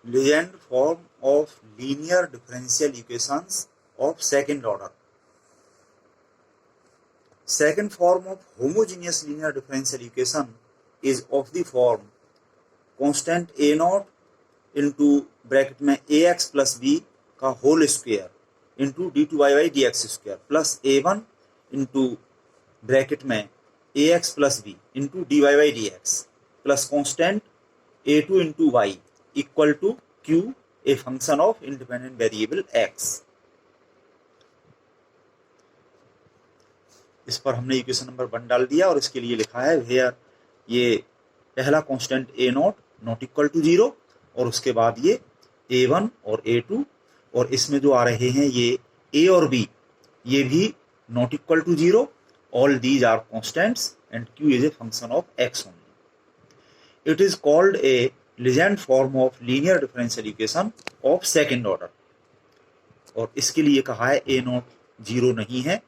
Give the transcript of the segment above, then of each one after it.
Legend form of linear differential equations of second order. Second form of homogeneous linear differential equation is of the form constant a naught into bracket में ax plus b का whole square into D two Y Y D X square plus a1 into bracket में ax plus b into D Y Y D X plus constant a2 into Y equal to q a function of independent variable x। इस पर हमने equation number 1 डाल दिया और इसके लिए लिखा है वेयर ये पहला constant a naught not equal to 0 और उसके बाद ये a1 और a2 और इसमें जो आ रहे हैं ये a और b ये भी not equal to 0। All these are constants and q is a function of x only. It is called a Legendre form of linear differential equation of second order. और इसके लिए कहा है a नॉट 0 नहीं है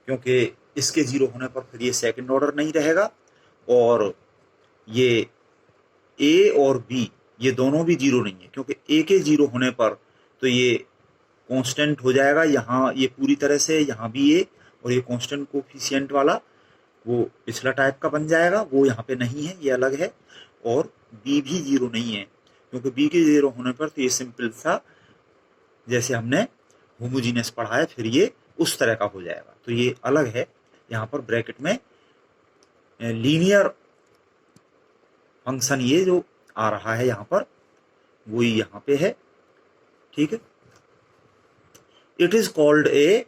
क्योंकि इसके 0 होने पर फिर ये सेकंड ऑर्डर नहीं रहेगा और ये a और b ये दोनों भी 0 नहीं है क्योंकि a के 0 होने पर तो ये कांस्टेंट हो जाएगा, यहाँ ये पूरी तरह से यहाँ भी a और ये कांस्टेंट कोफिशिएंट वाला वो पिछला टाइप का बन जाएगा, वो यहाँ पे नहीं है, ये अलग है। और b भी 0 नहीं है क्योंकि b के 0 होने पर तो ये सिंपल सा जैसे हमने होमोजीनियस पढ़ा है फिर ये उस तरह का हो जाएगा, तो ये अलग है। यहाँ पर ब्रैकेट में लीनियर फंक्शन ये जो आ रहा है यहाँ पर वही यहाँ पे है, ठीक है। It is called a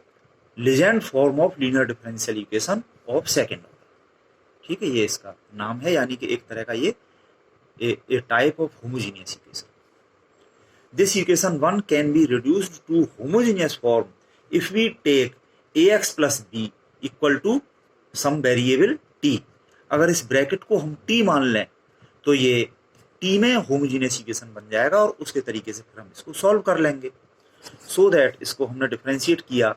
Legendre form of linear differential equation of second order, ठीक है, ये इसका नाम है, यानी कि एक तरह का ये a type of homogeneous equation. This equation 1 can be reduced to homogeneous form if we take ax plus b equal to some variable t। अगर इस ब्रैकेट को हम t मान लें तो ये t में होमोजीनियस इक्वेशन बन जाएगा और उसके तरीके से फिर हम इसको सॉल्व कर लेंगे। सो दैट इसको हमने डिफरेंशिएट किया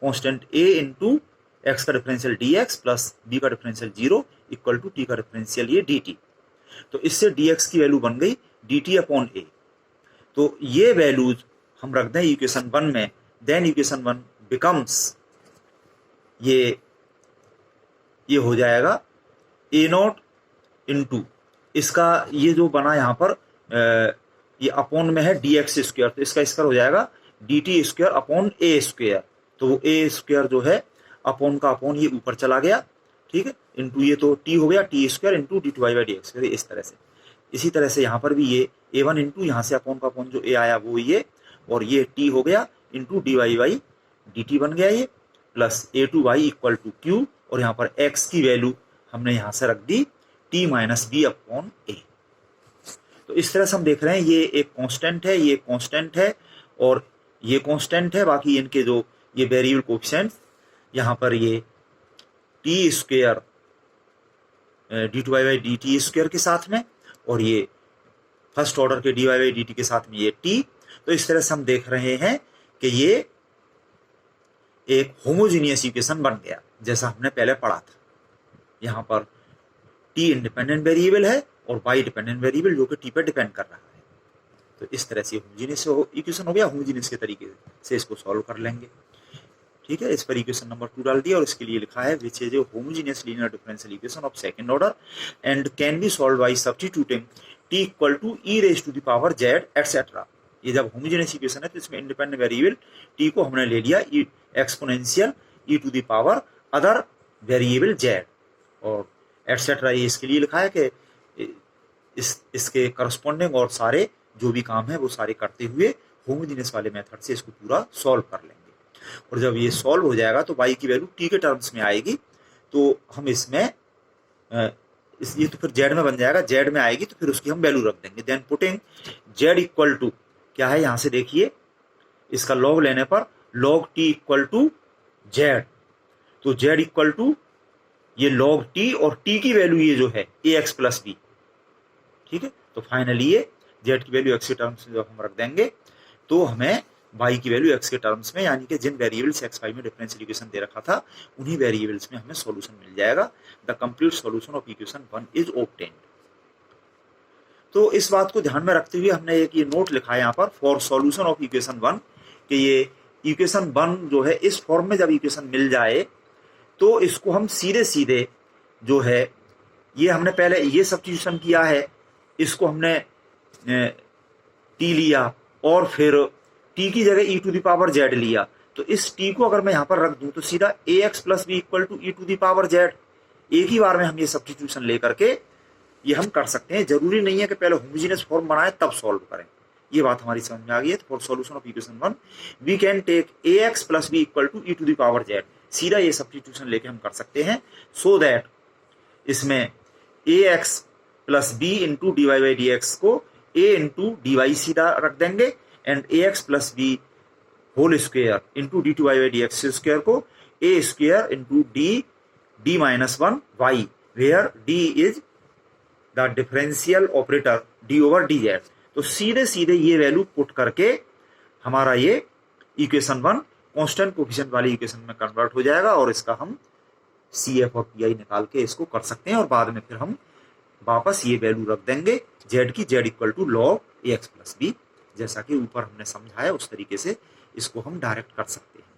कांस्टेंट a इंटू एक्स का डिफरेंशियल dx प्लस b का डिफरेंशियल 0 इक्वल टू t का डिफरेंशियल ये dt। तो इससे dx की वैल्यू बन गई dt अपॉन a। तो ये वैल्यूज हम रख दें इक्वेशन 1 में, देन इक्वेशन 1 बिकम्स ये हो जाएगा a नॉट इंटू इसका ये जो बना यहाँ पर ये अपॉन में है dx स्क्वायर, तो इसका स्क्वायर हो जाएगा dt square upon a square. तो वो a स्क्वायर जो है अपॉन का अपॉन ये ऊपर चला गया, ठीक है, इंटू ये तो t हो गया t square into D two Y by D X, इस तरह से। इसी तरह से यहाँ पर भी ये a1 इंटू यहाँ से अपॉन का अपॉन जो a आया वो ये और ये t हो गया into D Y by D T बन गया ये plus a2 y equal to q और यहाँ पर x की वैल्यू हमने यहाँ से रख दी t minus B upon a। तो इस तरह से हम देख रहे हैं ये एक कांस्टेंट है, ये कांस्टेंट है और ये कांस्टेंट है, बाकी इनके जो ये वेरिएबल कोएफिशिएंट यहाँ पर ये t square D two Y by D T square के साथ में और ये फर्स्ट ऑर्डर के D Y by D T के साथ में ये t। तो इस तरह से हम देख रहे हैं कि ये एक होमोजीनियस इक्वेशन बन गया जैसा हमने पहले पढ़ा था। यहाँ पर t इंडिपेंडेंट वेरिएबल है और y डिपेंडेंट वेरिएबल जो कि t पर डिपेंड कर रहा है। तो इस तरह से होमोजीनियस इक्वेशन हो गया। होमोजीनियस के तरीके से इसको सॉल्व कर लेंगे, ठीक है। इस पर इक्वेशन नंबर 2 डाल दिया और इसके लिए लिखा है which is a homogeneous linear differential equation of second order and can be solved by substituting t equal to e raise to the power z etcetera. ये जब होमोजेनियस इक्वेशन है तो इसमें इंडिपेंडेंट वेरिएबल t को हमने ले लिया exponential e to the power other variable z और एटसेट्रा। ये इसके लिए लिखा है कि इसके करस्पॉन्डिंग और सारे जो भी काम है वो सारे करते हुए होमोजेनियस वाले मेथड से इसको पूरा सॉल्व कर लेंगे। और जब ये सॉल्व हो जाएगा तो y की वैल्यू t के टर्म्स में आएगी तो हम इसमें ये तो फिर z में बन जाएगा, z में आएगी तो फिर उसकी हम वैल्यू रख देंगे। Then putting z equal to क्या है यहाँ से देखिए इसका लॉग लेने पर log t equal to z, तो z इक्वल टू ये log t और t की वैल्यू ये जो है ax प्लस b, ठीक है। तो फाइनली ये z की वैल्यू x के टर्म्स में जब हम रख देंगे तो हमें y की वैल्यू x के टर्म्स में यानी कि जिन वेरिएबल्स x y में डिफरेंशियल इक्वेशन दे रखा था उन्हीं वेरिएबल्स में हमें सॉल्यूशन मिल जाएगा। The complete solution of equation 1 is obtained. तो इस बात को ध्यान में रखते हुए हमने एक ये नोट लिखा है यहाँ पर फॉर सॉल्यूशन ऑफ इक्वेशन 1 कि ये इक्वेशन 1 जो है इस फॉर्म में जब इक्वेशन मिल जाए तो इसको हम सीधे सीधे जो है ये हमने पहले ये सब्स्टिट्यूशन किया है, इसको हमने टी लिया और फिर टी की जगह e to the power z लिया। तो इस t को अगर मैं यहाँ पर रख दूं तो सीधा ax plus B equal to e to the power z, एक ही बार में हम ये सब्स्टिट्यूशन लेकर के ये हम कर सकते हैं। जरूरी नहीं है कि पहले होमोजेनियस फॉर्म बनाए तब सॉल्व करें। ये बात हमारी समझ में आ गई है। For solution of equation 1 we can take ax plus B equal to e to the power z, सीधा ये सब्स्टिट्यूशन लेके हम कर सकते हैं। सो दैट इसमें ax plus B into D Y by D X को a इंटू डी वाई सीधा रख देंगे and ax plus B whole square into D two Y by D X square को a square into D minus 1 Y, where d is the differential operator d over D Z. तो सीधे सीधे ये value put करके हमारा ये equation 1 constant coefficient वाली equation में कन्वर्ट हो जाएगा और इसका हम CF और PI निकाल के इसको कर सकते हैं और बाद में फिर हम वापस ये वैल्यू रख देंगे z की, z equal to log ax plus B, जैसा कि ऊपर हमने समझाया उस तरीके से इसको हम डायरेक्ट कर सकते हैं।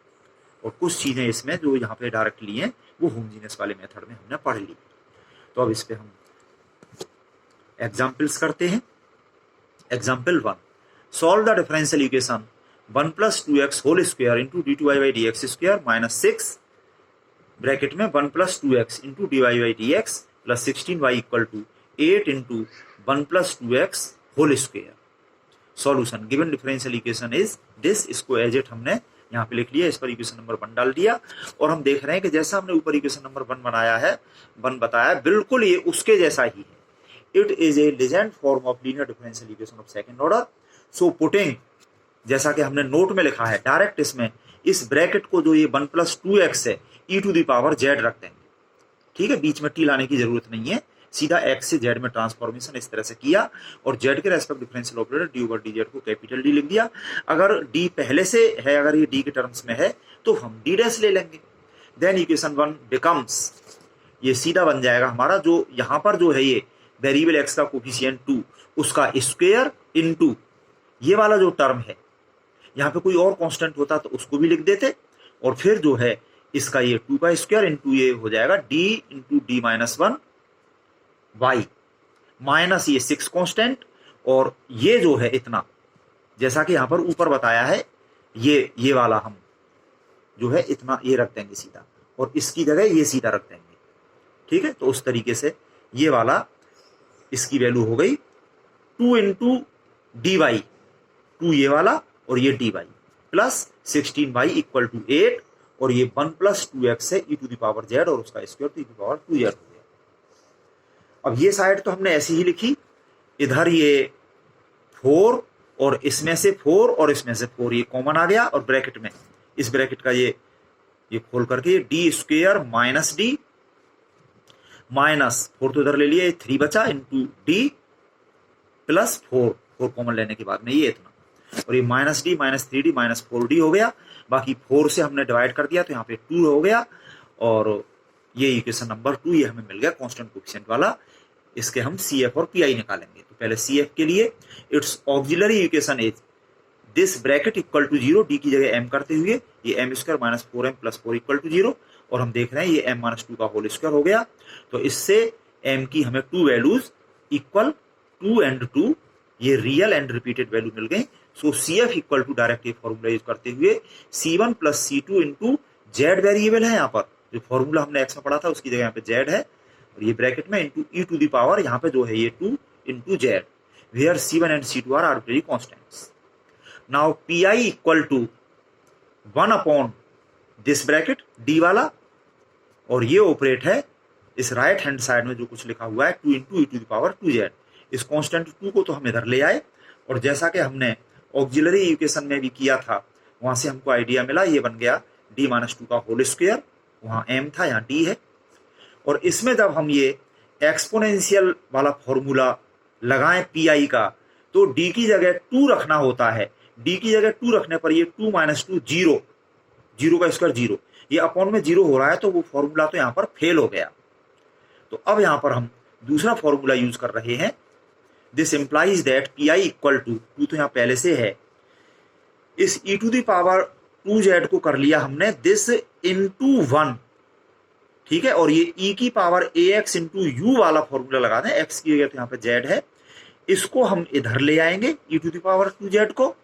और कुछ चीजें इसमें जो यहाँ पे डायरेक्ट ली हैं वो होमोजेनियस वाले मेथड में हमने पढ़ ली। तो अब इस पे हम एग्जाम्पल्स करते हैं। Example 1, solve the differential equation 1 plus 2x whole square into D two Y by D X square minus 6 bracket में 1 plus 2x into D Y by D X plus 16y equal to 8 into 1 plus 2x whole square. Solution given differential equation is this, इसको as it हमने यहाँ पे लिख लिया, इस पर equation number 1 डाल दिया और हम देख रहे हैं कि जैसा हमने ऊपर इक्वेशन नंबर 1 बनाया है, 1 बताया, बिल्कुल ये उसके जैसा ही है। It is A Legendre form of linear differential equation of second order. So putting, जैसा कि हमने नोट में लिखा है, डायरेक्ट इसमें इस ब्रैकेट को जो ये 1 प्लस 2x है e to the power z रख देंगे। ठीक है, बीच में t लाने की जरूरत नहीं है, सीधा x से z में ट्रांसफॉर्मेशन इस तरह से किया और z के respect differential operator d over dz को कैपिटल D लिख दिया। अगर d पहले से है, अगर ये d के टर्म्स में है तो हम d डैश ले लेंगे। देन इक्वेशन 1 बिकम्स, ये सीधा बन जाएगा हमारा जो यहाँ पर जो है ये वेरिएबल x का कोफिशिएंट 2 उसका स्क्वायर इनटू ये वाला जो टर्म है, यहाँ पे कोई और कांस्टेंट होता तो उसको भी लिख देते और फिर जो है इसका ये 2 का स्क्वायर इंटू ये हो जाएगा d into D minus 1 Y minus ये 6 कांस्टेंट और ये जो है इतना, जैसा कि यहाँ पर ऊपर बताया है, ये वाला हम जो है इतना ये रख देंगे सीधा और इसकी जगह ये सीधा रख देंगे। ठीक है, तो उस तरीके से ये वाला इसकी वैल्यू हो गई 2 इंटू डी वाई, 2 ये वाला और ये D Y plus 16y equal to 8 और ये 1 प्लस 2x है e to the power z और उसका स्क्वायर तो e to the power 2z हो गया। अब ये साइड तो हमने ऐसी ही लिखी, इधर ये 4 और इसमें से 4 और इसमें से 4 ये कॉमन आ गया और ब्रैकेट में इस ब्रैकेट का ये खोल करके ये D square minus D minus 4 तो इधर ले लिया, ये 3 बचा इंटू डी प्लस 4 कॉमन लेने के बाद में ये इतना और ये minus D minus 3d minus 4d हो गया। बाकी 4 से हमने डिवाइड कर दिया तो यहाँ पे 2 हो गया और ये इक्वेशन नंबर 2 ये हमें मिल गया कांस्टेंट कोफिशिएंट वाला। इसके हम CF और PI निकालेंगे। तो पहले CF के लिए its auxiliary equation is this bracket equal to 0, D की जगह m करते हुए ये m square minus 4m plus 4 equal to 0 और हम देख रहे हैं ये m माइनस 2 का होल स्क्वायर हो गया। तो इससे m की हमें 2 वैल्यूज इक्वल 2 एंड 2 ये रियल एंड रिपीटेड वैल्यू मिल गई। सो CF इक्वल टू डायरेक्ट ये फॉर्मूला यूज करते हुए C1 plus C2 into Z variable है, यहाँ पर जो फॉर्मूला हमने x में पढ़ा था उसकी जगह यहाँ पे z है और ये ब्रैकेट में into e to the power यहाँ पे जो है ये 2 into z, where C1 and C2 are arbitrary constants. Now PI equal to 1 upon this bracket d वाला और ये ऑपरेट है इस राइट हैंड साइड में जो कुछ लिखा हुआ है 2 into e to the power 2z। इस कांस्टेंट 2 को तो हम इधर ले आए और जैसा कि हमने ऑक्सिलरी इक्वेशन में भी किया था वहां से हमको आइडिया मिला, ये बन गया d माइनस 2 का होल स्क्वायर, वहाँ m था यहाँ d है और इसमें जब हम ये एक्सपोनेंशियल वाला फॉर्मूला लगाएं PI का तो d की जगह 2 रखना होता है। d की जगह 2 रखने पर ये 2 माइनस 2 0, 0 का स्क्वायर 0, ये अपॉन में 0 हो रहा है तो वो फॉर्मूला तो यहाँ पर फेल हो गया। तो अब यहाँ पर हम दूसरा फॉर्मूला यूज कर रहे हैं this implies that P I equal to, तो यहाँ पहले से है, इस e to the power 2z को कर लिया हमने दिस इंटू 1, ठीक है, और ये e की पावर ax इंटू यू वाला फॉर्मूला लगा दें, x की जगह तो यहाँ पे z है, इसको हम इधर ले आएंगे e to the power 2z को,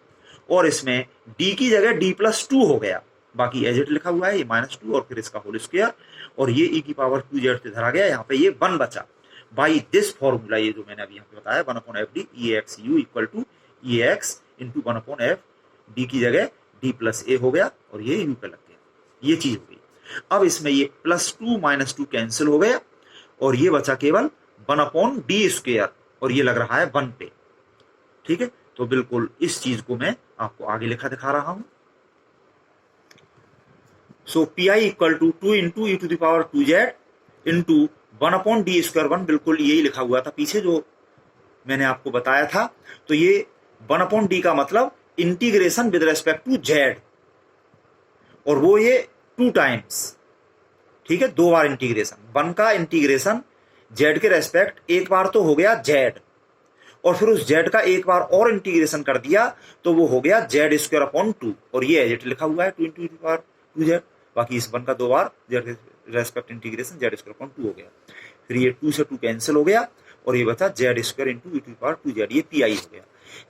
और इसमें d की जगह d प्लस 2 हो गया, बाकी एज इट लिखा हुआ है, ये -2 और फिर इसका होल स्क्वायर, और ये e की पावर 2z तो इधर आ गया, यहाँ पे ये 1 बचा। बाई दिस फॉर्मूला, ये जो मैंने अभी यहाँ पे बताया 1/fd EAXU equal to EAX into 1/f, d की जगह d प्लस a हो गया और ये u पे लग गया, ये चीज हो गई। अब इसमें ये +2 -2 कैंसिल हो गया और ये बचा केवल 1/d², और ये लग रहा है 1 पे, ठीक है। तो बिल्कुल इस चीज को मैं आपको आगे लिखा दिखा रहा हूं। So PI equal to 2 into e to the power 2z into 1/d², 1 बिल्कुल यही लिखा हुआ था पीछे जो मैंने आपको बताया था। तो ये 1/d का मतलब integration with respect to z, और वो ये 2 टाइम्स, ठीक है, 2 बार इंटीग्रेशन, 1 का इंटीग्रेशन z के रेस्पेक्ट एक बार तो हो गया z, और फिर उस z का एक बार और इंटीग्रेशन कर दिया तो वो हो गया z²/2, और ये एज इट लिखा हुआ है 2 इंटू 2z, बाकी इस 1 का 2 बार z के रेस्पेक्ट इंटीग्रेशन z²/2 हो गया, फिर ये 2 से 2 कैंसिल हो गया और ये बचा z² इंटू e⁻²z, ये PI हो गया।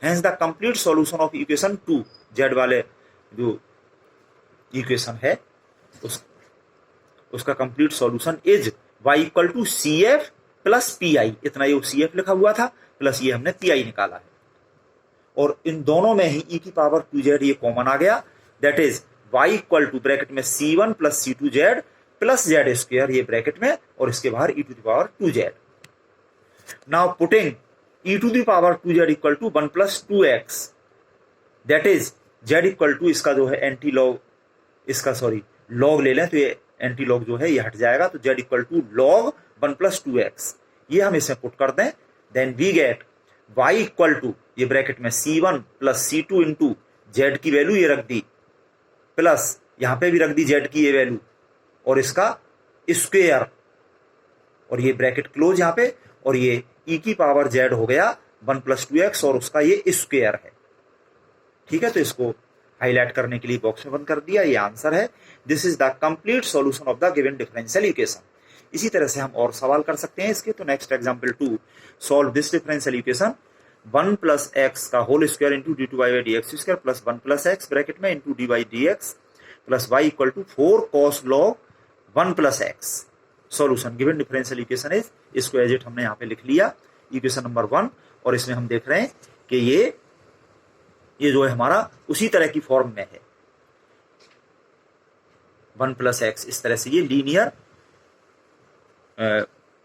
Hence the complete solution of equation 2, z वाले जो इक्वेशन है उसका complete solution is y equal to CF plus PI, इतना ये CF लिखा हुआ था प्लस ये हमने PI निकाला है, और इन दोनों में ही e की पावर 2z ये कॉमन आ गया, that is y equal to bracket में C1 plus C2z plus z², ये ब्रैकेट में, और इसके बाहर e to the power 2z। Now putting e to the power 2z equal to 1 plus 2x, that is z equal to, इसका जो है anti log, इसका सॉरी लॉग ले लें तो ये एंटी लॉग जो है ये हट जाएगा, तो z equal to log 1 plus 2x, ये हम इसमें पुट कर दें, then we get y equal to, ये ब्रैकेट में C1 plus C2 into z की वैल्यू ये रख दी, प्लस यहां पे भी रख दी z की ये वैल्यू, और इसका स्क्वायर, और ये ब्रैकेट क्लोज यहां पे, और ये e की पावर z हो गया 1 प्लस 2x और उसका ये स्क्वायर है, ठीक है। तो इसको हाईलाइट करने के लिए बॉक्स में बंद कर दिया, ये आंसर है। This is the complete solution of the given differential equation. इसी तरह से हम और सवाल कर सकते हैं इसके। तो next example 2, solve this differential equation 1 plus x का whole square into d2y/dx² plus 1 plus x bracket में into dy/dx plus y equal to 4 cos log 1 plus x. Solution given differential equation is, इसको as it हमने यहाँ पे लिख लिया, equation number 1, और इसमें हम देख रहे हैं कि ये जो है हमारा उसी तरह की फॉर्म में है, 1 प्लस एक्स, इस तरह से ये लीनियर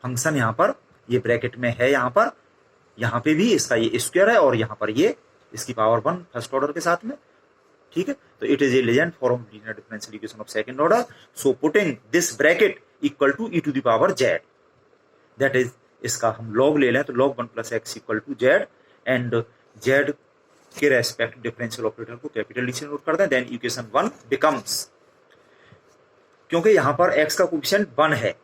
फंक्शन यहाँ पर ये ब्रैकेट में है, यहाँ पे भी इसका ये स्क्वायर है, और यहाँ पर ये इसकी पावर 1 फर्स्ट ऑर्डर के साथ में, ठीक है। तो it is a legend form of linear differential equation of second order. So putting this bracket equal to e to the power z, that is, इसका हम लॉग ले लें तो log 1 plus x equal to z, and z के respect differential operator को capital D से note कर दें, देन इक्वेशन 1 बिकम्स, क्योंकि यहाँ पर x का कोएफिशिएंट 1 है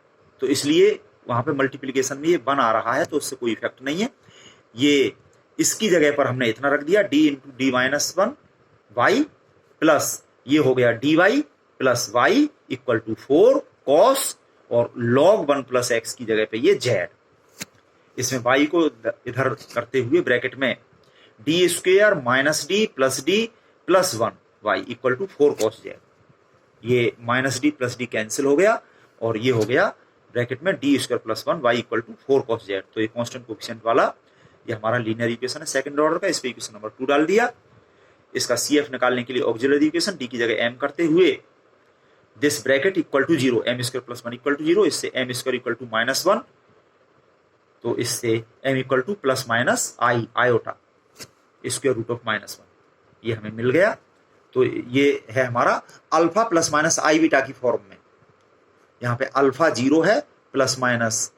तो इसलिए वहां पे मल्टीप्लिकेशन में ये 1 आ रहा है, तो उससे कोई इफेक्ट नहीं है। ये इसकी जगह पर हमने इतना रख दिया, d into d-1 y plus ये हो गया dy plus y equal to 4 cos, और log 1 प्लस एक्स की जगह पे ये z, इसमें y को इधर करते हुए ब्रैकेट में d² minus d plus 1 y equal to 4 cos z, ये minus d plus d cancel हो गया, और ये हो गया ब्रैकेट में d² plus 1 y equal to 4 cos z। तो ये कांस्टेंट कोएफिशिएंट वाला ये हमारा लीनियर इक्वेशन है सेकंड ऑर्डर का, इस पे इक्वेशन नंबर 2 डाल दिया। इसका CF निकालने के लिए ऑक्सिलरी इक्वेशन d की जगह m करते हुए this bracket equal to 0, m² plus 1 equal to 0, इससे m² इक्वल टू -1, तो इससे m equal to plus minus i iota square root of -1, ये हमें मिल गया। तो ये है हमारा alpha plus minus i beta की फॉर्म में, यहाँ पे अल्फा 0 है plus minus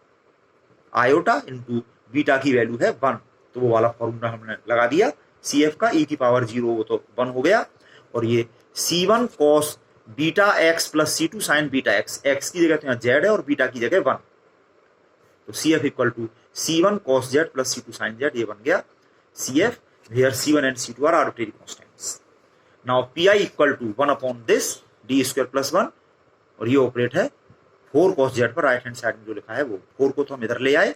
iota into beta की वैल्यू है 1, तो वो वाला फॉर्मूला हमने लगा दिया। CF का e की पावर 0 वो तो 1 हो गया, और ये C1 cos beta x plus C2 sign beta x, x की जगह तो यहाँ z है और बीटा की जगह 1, तो CF equal to C1 cos z plus C2 sin z, ये बन गया CF, where C1 and C2 are arbitrary constants. Now PI equal to 1 upon this d square plus 1, और ये ऑपरेट है 4 cos z पर, राइट हैंड साइड में जो लिखा है वो 4 को तो हम इधर ले आए,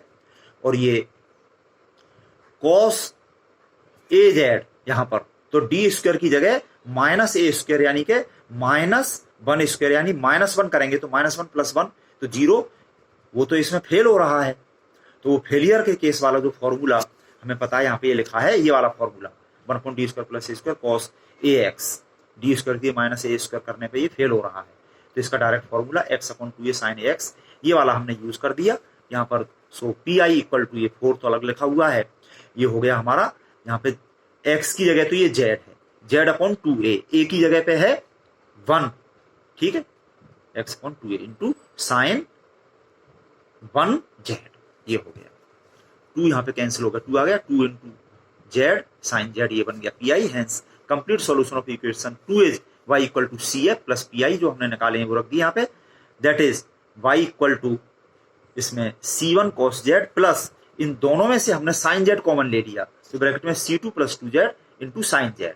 और ये cos AZ यहां पर, तो d स्क्वायर की जगह माइनस ए स्क्वायर यानी के -1 स्क्वायर, यानी -1 करेंगे तो -1 प्लस 1 तो 0, वो तो इसमें फेल हो रहा है, तो वो फेलियर के केस वाला जो फॉर्मूला हमें पता है, यहाँ पे ये लिखा है ये वाला formula 1/d square plus a square cos AX, D square दिए माइनस ए स्क्वायर करने पे ये फेल हो रहा है, तो इसका direct formula x/2a sin AX, ये वाला हमने यूज कर दिया यहाँ पर। सो PI इक्वल टू, ये 4 तो अलग लिखा हुआ है, ये हो गया हमारा, यहाँ पे x की जगह तो ये z है, z/2a, a की जगह पे है 1, ठीक है, x/2a इंटू साइन 1z, ये हो गया, 2 यहाँ पे कैंसिल हो गया, 2 आ गया, 2 इंटू z साइन z, ये बन गया PI। Hence complete solution of equation 2 is y equal to CF plus PI, जो हमने निकाले हैं वो रख दिए यहाँ पे, that is y equal to, इसमें C1 cos z प्लस इन दोनों में से हमने साइन z कॉमन ले लिया, तो ब्रैकेट में C2 plus 2z into sine z।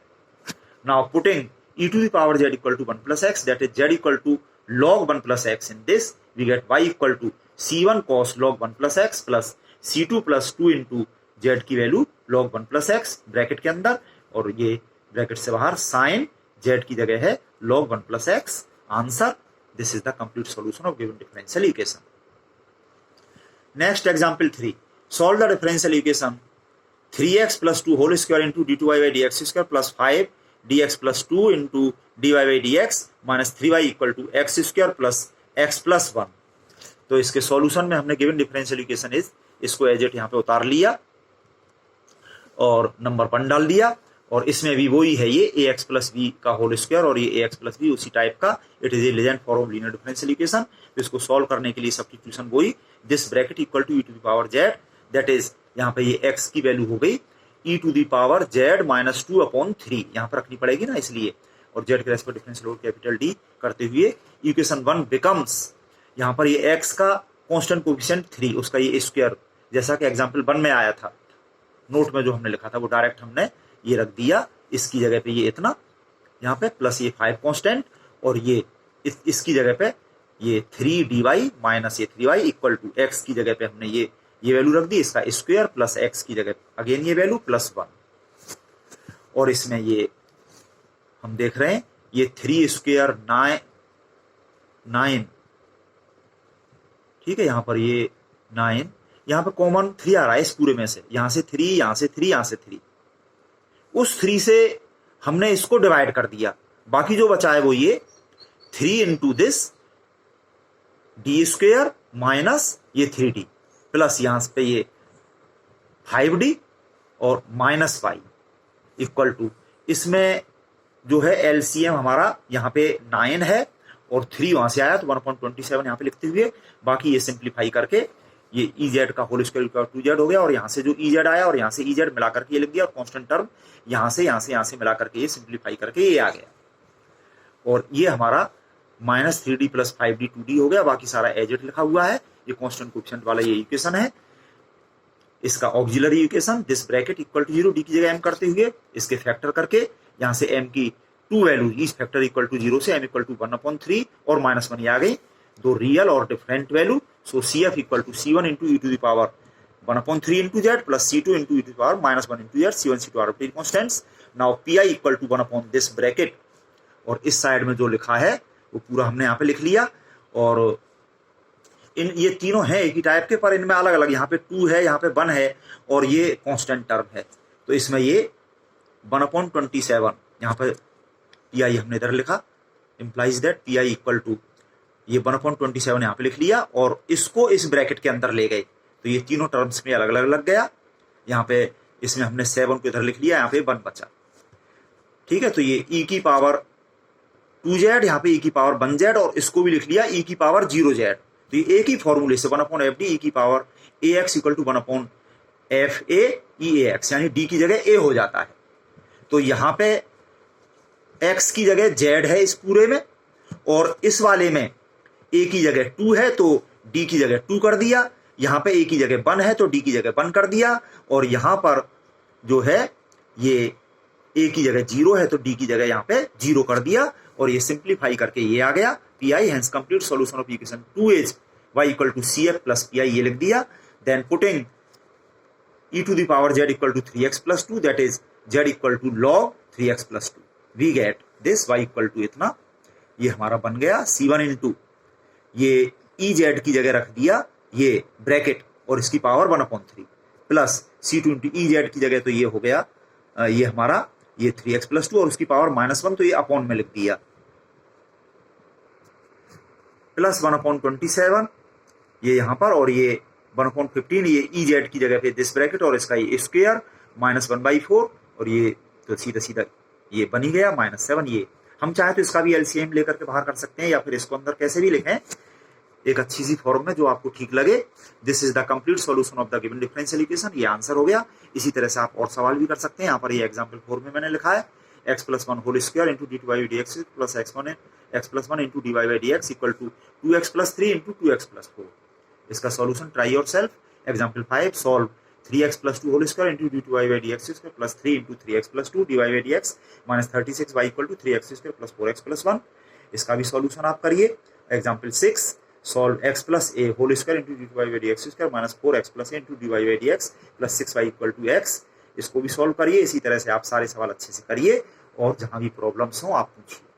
Now putting e to the power z equal to 1 plus x, that is z equal to log 1 plus x, in this we get y equal to C1 cos log 1 plus x plus C2 plus 2 into z की value log 1 plus x bracket के अंदर, और ये bracket से बाहर sign z की जगह है log 1 plus x। Answer, this is the complete solution of given differential equation. Next example 3, solve the differential equation 3x plus 2 whole square into dy by dx square plus 5 dx plus 2 into dy by dx minus 3y equal to x square plus x plus 1। तो इसके solution में हमने given differential equation is, इसको as it यहाँ पे उतार लिया और नंबर 1 डाल दिया, और इसमें भी वही है, ये ax प्लस b का होल स्क्वायर और ये ax प्लस b उसी टाइप का, it is a legend form of linear differential equation. तो इसको सॉल्व करने के लिए सब्स्टिट्यूशन वही, this bracket equal to e to the power z, that is यहाँ पे ये x की वैल्यू हो गई e to the power z minus 2/3, यहाँ पर रखनी पड़ेगी ना इसलिए, और z के रेस्पेक्ट डिफरेंशियल और कैपिटल D करते हुए इक्वेशन 1 बिकम्स, यहाँ पर ये x का कांस्टेंट कोएफिशिएंट 3, उसका ये स्क्वायर, जैसा कि एग्जांपल 1 में आया था, नोट में जो हमने लिखा था वो डायरेक्ट हमने ये रख दिया, इसकी जगह पे ये इतना यहाँ पे प्लस ये 5 कांस्टेंट, और ये इसकी जगह पे ये 3dy माइनस ये 3y इक्वल टू x की जगह पे हमने ये वैल्यू रख दी, इसका स्क्वायर प्लस x की जगह अगेन ये वैल्यू प्लस 1, और इसमें ये हम देख रहे हैं ये 3 स्क्वायर 9, ठीक है, यहाँ पर ये 9, यहाँ पे कॉमन 3 आ रहा है इस पूरे में से, यहाँ से 3, यहाँ से 3, यहाँ से 3, उस 3 से हमने इसको डिवाइड कर दिया, बाकी जो बचा है वो ये 3 into this D square minus ये 3d प्लस यहां पे ये 5d और माइनस 5 इक्वल टू, इसमें जो है एलसीएम हमारा यहाँ पे 9 है और 3 वहां से आया तो 1.27 यहाँ पे लिखते हुए, बाकी ये सिंप्लीफाई करके ये EZ का होल स्क्वायर का 2Z हो गया, और यहाँ से जो EZ आया और यहाँ से EZ मिला करके ये लिख दिया, और कांस्टेंट टर्म यहाँ से मिला करके ये सिंप्लीफाई करके ये आ गया, और ये हमारा minus 3d plus 5d 2d हो गया, बाकी सारा एज इट लिखा हुआ है, ये कांस्टेंट कोएफिशिएंट वाला ये इक्वेशन है, इसका auxiliary equation, this bracket equal to 0 d की जगह m करते हुए इसके फैक्टर करके यहाँ से m की 2 वैल्यू, इस फैक्टर इक्वल टू 0 से m इक्वल टू 1/3 और माइनस 1 आ गई, दो रियल और different value, so CF equal to C1 into e to the power 1/3 into z plus C2 into e to the power minus 1 into z, C1 C2 are constants. Now PI equal to 1/दिस bracket, और इस side में जो लिखा है वो पूरा हमने यहाँ पे लिख लिया, और ये तीनों हैं एक ही टाइप के, पर इनमें अलग अलग, यहाँ पे 2 है, यहाँ पे 1 है, और ये कांस्टेंट टर्म है, तो इसमें ये 1/27 यहाँ पे PI हमने इधर लिखा, implies that PI equal to ये 1/27 यहाँ पे लिख लिया, और इसको इस ब्रैकेट के अंदर ले गए, तो ये तीनों टर्म्स में अलग अलग लग गया, यहाँ पे इसमें हमने 7 को इधर लिख लिया, यहाँ पे 1 बचा, ठीक है, तो ये e की पावर 2z, यहाँ पे e की पावर 1z, और इसको भी लिख लिया e की पावर 0z, तो ये एक ही फॉर्मूले से 1/fd e की power ax equal to 1/fa eax, यानी d की जगह a हो जाता है, तो यहाँ पे x की जगह z है इस पूरे में, और इस वाले में a की जगह 2 है, तो d की जगह 2 कर दिया, यहाँ पे ए की जगह 1 है तो डी की जगह 1 कर दिया, और यहाँ पर जो है ये ए की जगह 0 है तो डी की जगह यहाँ पे 0 कर दिया, और ये सिंप्लीफाई करके ये आ गया P I, hence complete solution of equation 2 is y equal to C F plus P I, ये लिख दिया। Then putting e to the power z equal to 3x plus 2, that is z equal to log 3x plus 2, we get this y equal to इतना, ये हमारा बन गया C1 into ये E Z की जगह रख दिया ये ब्रैकेट और इसकी power 1/3 plus C2 into E Z की जगह तो ये हो गया ये हमारा ये 3x plus 2 और उसकी पावर -1 तो ये अपॉन में लिख दिया प्लस 1/27 ये यहाँ पर, और ये 1/15 ये ई जेड की जगह पे दिस ब्रैकेट और इसका ये स्क्वायर -1/4, और ये तो सीधा सीधा ये बन ही गया -7। ये हम चाहे तो इसका भी एलसीएम लेकर के बाहर कर सकते हैं, या फिर इसको अंदर कैसे भी लिखें एक अच्छी सी फॉर्म में जो आपको ठीक लगे। This is the complete solution of the given differential equation, ये आंसर हो गया। इसी तरह से आप और सवाल भी कर सकते हैं। यहाँ पर ये एग्जाम्पल 4 में मैंने लिखा है x + 1 whole square into D Y D X plus x + 1 into D Y D X equal to 2x + 3 into 2x + 4। इसका solution try yourself. Example 5 solve 3x + 2 whole square into D Y by D X square plus 3 into 3x + 2 D Y by D X minus 36y equal to 3x square plus 4x + 1। इसका भी solution आप करिए। Example 6 solve x + a whole square into D Y by D X square minus 4x + a into D Y by D X plus 6y equal to x। इसको भी solve करिए। इसी तरह से आप सारे सवाल अच्छे से करिए और जहां भी प्रॉब्लम्स हो आप पूछिए।